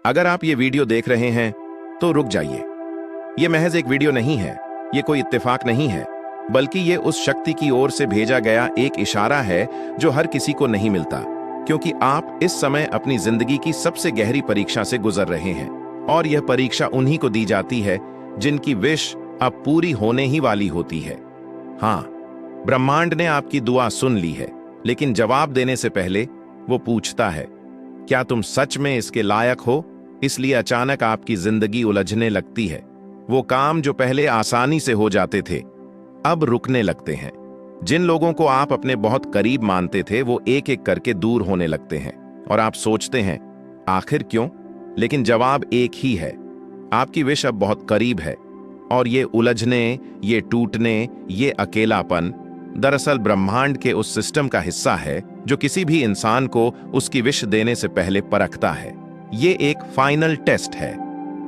अगर आप ये वीडियो देख रहे हैं तो रुक जाइए। ये महज एक वीडियो नहीं है, ये कोई इत्तेफाक नहीं है, बल्कि ये उस शक्ति की ओर से भेजा गया एक इशारा है जो हर किसी को नहीं मिलता, क्योंकि आप इस समय अपनी जिंदगी की सबसे गहरी परीक्षा से गुजर रहे हैं। और यह परीक्षा उन्हीं को दी जाती है जिनकी विश अब पूरी होने ही वाली होती है। हाँ, ब्रह्मांड ने आपकी दुआ सुन ली है, लेकिन जवाब देने से पहले वो पूछता है, क्या तुम सच में इसके लायक हो? इसलिए अचानक आपकी जिंदगी उलझने लगती है। वो काम जो पहले आसानी से हो जाते थे अब रुकने लगते हैं। जिन लोगों को आप अपने बहुत करीब मानते थे वो एक एक करके दूर होने लगते हैं, और आप सोचते हैं आखिर क्यों? लेकिन जवाब एक ही है, आपकी विश अब बहुत करीब है। और ये उलझने, ये टूटने, ये अकेलापन दरअसल ब्रह्मांड के उस सिस्टम का हिस्सा है जो किसी भी इंसान को उसकी विश देने से पहले परखता है। ये एक फाइनल टेस्ट है,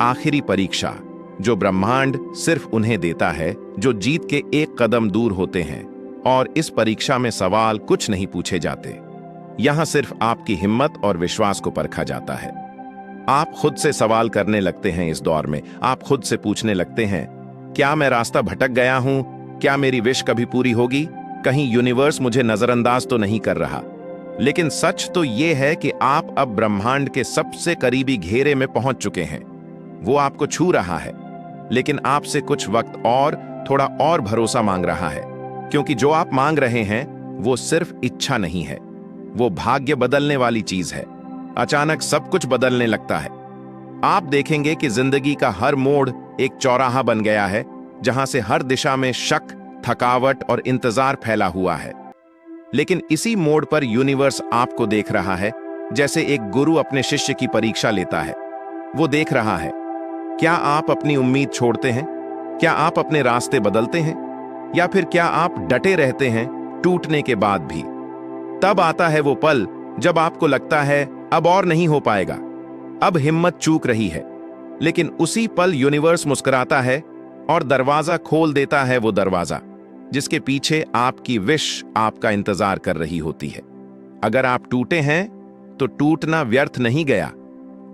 आखिरी परीक्षा, जो ब्रह्मांड सिर्फ उन्हें देता है जो जीत के एक कदम दूर होते हैं। और इस परीक्षा में सवाल कुछ नहीं पूछे जाते, यहां सिर्फ आपकी हिम्मत और विश्वास को परखा जाता है। आप खुद से सवाल करने लगते हैं। इस दौर में आप खुद से पूछने लगते हैं, क्या मैं रास्ता भटक गया हूं? क्या मेरी विश कभी पूरी होगी? कहीं यूनिवर्स मुझे नजरअंदाज तो नहीं कर रहा? लेकिन सच तो यह है कि आप अब ब्रह्मांड के सबसे करीबी घेरे में पहुंच चुके हैं। वो आपको छू रहा है, लेकिन आपसे कुछ वक्त और, थोड़ा और भरोसा मांग रहा है, क्योंकि जो आप मांग रहे हैं वो सिर्फ इच्छा नहीं है, वो भाग्य बदलने वाली चीज है। अचानक सब कुछ बदलने लगता है। आप देखेंगे कि जिंदगी का हर मोड़ एक चौराहा बन गया है, जहां से हर दिशा में शक, थकावट और इंतजार फैला हुआ है। लेकिन इसी मोड़ पर यूनिवर्स आपको देख रहा है, जैसे एक गुरु अपने शिष्य की परीक्षा लेता है। वो देख रहा है, क्या आप अपनी उम्मीद छोड़ते हैं? क्या आप अपने रास्ते बदलते हैं? या फिर क्या आप डटे रहते हैं टूटने के बाद भी? तब आता है वो पल जब आपको लगता है अब और नहीं हो पाएगा, अब हिम्मत चूक रही है। लेकिन उसी पल यूनिवर्स मुस्कुराता है और दरवाजा खोल देता है, वो दरवाजा जिसके पीछे आपकी विश आपका इंतजार कर रही होती है। अगर आप टूटे हैं तो टूटना व्यर्थ नहीं गया।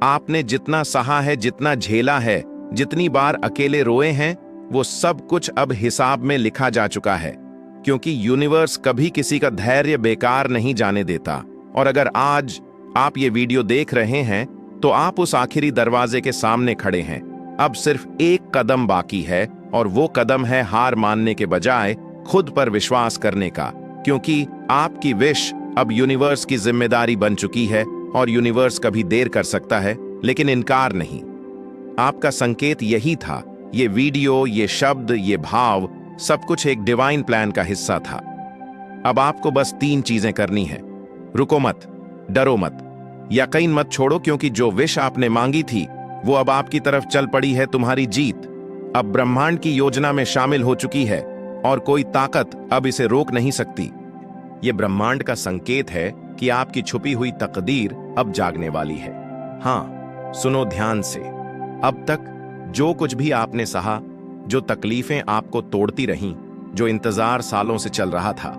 आपने जितना सहा है, जितना झेला है, जितनी बार अकेले रोए हैं, वो सब कुछ अब हिसाब में लिखा जा चुका है, क्योंकि यूनिवर्स कभी किसी का धैर्य बेकार नहीं जाने देता। और अगर आज आप ये वीडियो देख रहे हैं तो आप उस आखिरी दरवाजे के सामने खड़े हैं। अब सिर्फ एक कदम बाकी है, और वो कदम है हार मानने के बजाय खुद पर विश्वास करने का, क्योंकि आपकी विश अब यूनिवर्स की जिम्मेदारी बन चुकी है। और यूनिवर्स कभी देर कर सकता है, लेकिन इनकार नहीं। आपका संकेत यही था। ये वीडियो, ये शब्द, ये भाव, सब कुछ एक डिवाइन प्लान का हिस्सा था। अब आपको बस 3 चीजें करनी है। रुको मत, डरो मत, यकीन मत छोड़ो, क्योंकि जो विश आपने मांगी थी वो अब आपकी तरफ चल पड़ी है। तुम्हारी जीत अब ब्रह्मांड की योजना में शामिल हो चुकी है, और कोई ताकत अब इसे रोक नहीं सकती। ये ब्रह्मांड का संकेत है कि आपकी छुपी हुई तकदीर अब जागने वाली है। हाँ, सुनो ध्यान से। अब तक जो कुछ भी आपने सहा, जो तकलीफें आपको तोड़ती रहीं, जो इंतजार सालों से चल रहा था,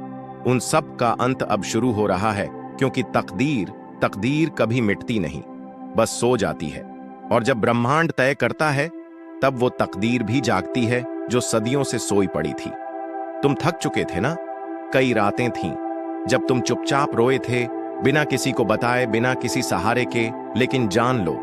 उन सब का अंत अब शुरू हो रहा है, क्योंकि तकदीर कभी मिटती नहीं, बस सो जाती है। और जब ब्रह्मांड तय करता है, तब वो तकदीर भी जागती है जो सदियों से सोई पड़ी थी। तुम थक चुके थे ना? कई रातें थीं जब तुम चुपचाप रोए थे, बिना किसी को बताए, बिना किसी सहारे के। लेकिन जान लो,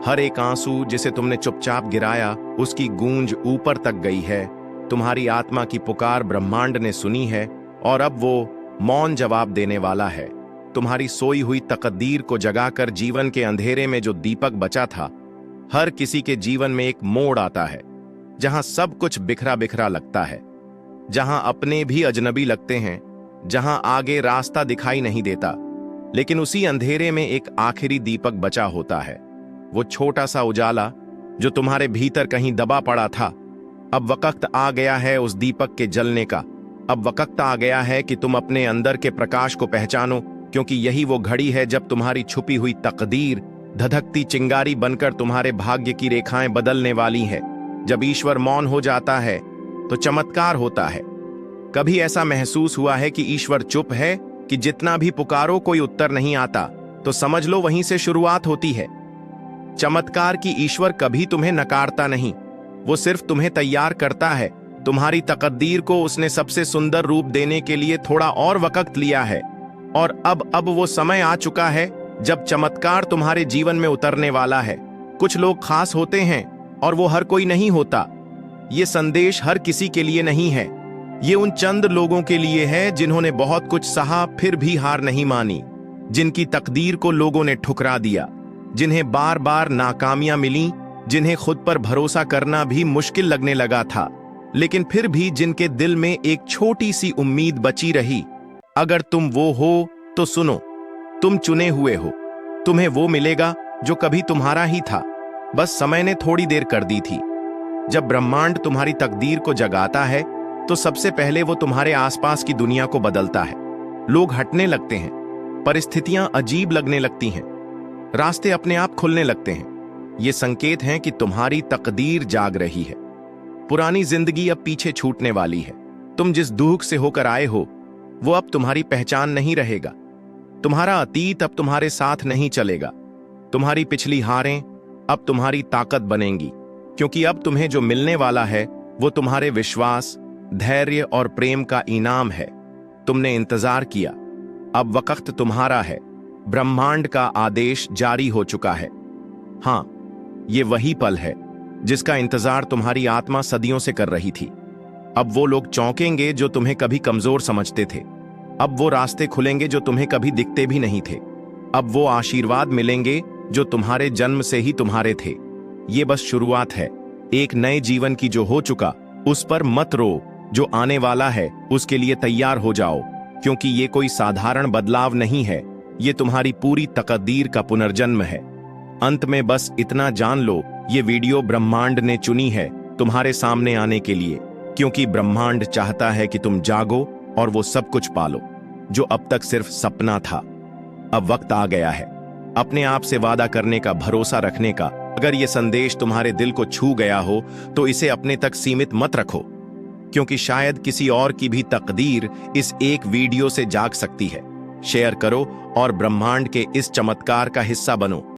हर एक आंसू जिसे तुमने चुपचाप गिराया, उसकी गूंज ऊपर तक गई है। तुम्हारी आत्मा की पुकार ब्रह्मांड ने सुनी है, और अब वो मौन जवाब देने वाला है। तुम्हारी सोई हुई तकदीर को जगाकर जीवन के अंधेरे में जो दीपक बचा था, हर किसी के जीवन में एक मोड़ आता है जहां सब कुछ बिखरा बिखरा लगता है, जहां अपने भी अजनबी लगते हैं, जहां आगे रास्ता दिखाई नहीं देता। लेकिन उसी अंधेरे में एक आखिरी दीपक बचा होता है, वो छोटा सा उजाला जो तुम्हारे भीतर कहीं दबा पड़ा था। अब वक्त आ गया है उस दीपक के जलने का। अब वक्त आ गया है कि तुम अपने अंदर के प्रकाश को पहचानो, क्योंकि यही वो घड़ी है जब तुम्हारी छुपी हुई तकदीर धधकती चिंगारी बनकर तुम्हारे भाग्य की रेखाएं बदलने वाली है। जब ईश्वर मौन हो जाता है तो चमत्कार होता है। कभी ऐसा महसूस हुआ है कि ईश्वर चुप है, कि जितना भी पुकारो कोई उत्तर नहीं आता, तो समझ लो वहीं से शुरुआत होती है। चमत्कार की ईश्वर कभी तुम्हें नकारता नहीं, वो सिर्फ तुम्हें तैयार करता है। तुम्हारी तकदीर को उसने सबसे सुंदर रूप देने के लिए थोड़ा और वक्त लिया है, और अब वो समय आ चुका है जब चमत्कार तुम्हारे जीवन में उतरने वाला है। कुछ लोग खास होते हैं और वो हर कोई नहीं होता। ये संदेश हर किसी के लिए नहीं है, ये उन चंद लोगों के लिए है जिन्होंने बहुत कुछ सहा फिर भी हार नहीं मानी, जिनकी तकदीर को लोगों ने ठुकरा दिया, जिन्हें बार बार नाकामियां मिली, जिन्हें खुद पर भरोसा करना भी मुश्किल लगने लगा था, लेकिन फिर भी जिनके दिल में एक छोटी सी उम्मीद बची रही। अगर तुम वो हो तो सुनो, तुम चुने हुए हो, तुम्हें वो मिलेगा जो कभी तुम्हारा ही था, बस समय ने थोड़ी देर कर दी थी। जब ब्रह्मांड तुम्हारी तकदीर को जगाता है तो सबसे पहले वो तुम्हारे आसपास की दुनिया को बदलता है। लोग हटने लगते हैं, परिस्थितियां अजीब लगने लगती हैं, रास्ते अपने आप खुलने लगते हैं। ये संकेत हैं कि तुम्हारी तकदीर जाग रही है। पुरानी जिंदगी अब पीछे छूटने वाली है। तुम जिस दुख से होकर आए हो वो अब तुम्हारी पहचान नहीं रहेगा। तुम्हारा अतीत अब तुम्हारे साथ नहीं चलेगा। तुम्हारी पिछली हारें अब तुम्हारी ताकत बनेंगी, क्योंकि अब तुम्हें जो मिलने वाला है वो तुम्हारे विश्वास, धैर्य और प्रेम का इनाम है। तुमने इंतजार किया, अब वक्त तुम्हारा है। ब्रह्मांड का आदेश जारी हो चुका है। हां, ये वही पल है जिसका इंतजार तुम्हारी आत्मा सदियों से कर रही थी। अब वो लोग चौंकेंगे जो तुम्हें कभी कमजोर समझते थे। अब वो रास्ते खुलेंगे जो तुम्हें कभी दिखते भी नहीं थे। अब वो आशीर्वाद मिलेंगे जो तुम्हारे जन्म से ही तुम्हारे थे। ये बस शुरुआत है एक नए जीवन की। जो हो चुका उस पर मत रो, जो आने वाला है उसके लिए तैयार हो जाओ, क्योंकि ये कोई साधारण बदलाव नहीं है, ये तुम्हारी पूरी तकदीर का पुनर्जन्म है। अंत में बस इतना जान लो, ये वीडियो ब्रह्मांड ने चुनी है तुम्हारे सामने आने के लिए, क्योंकि ब्रह्मांड चाहता है कि तुम जागो और वो सब कुछ पालो जो अब तक सिर्फ सपना था। अब वक्त आ गया है अपने आप से वादा करने का, भरोसा रखने का। अगर ये संदेश तुम्हारे दिल को छू गया हो तो इसे अपने तक सीमित मत रखो, क्योंकि शायद किसी और की भी तकदीर इस एक वीडियो से जाग सकती है। शेयर करो और ब्रह्मांड के इस चमत्कार का हिस्सा बनो।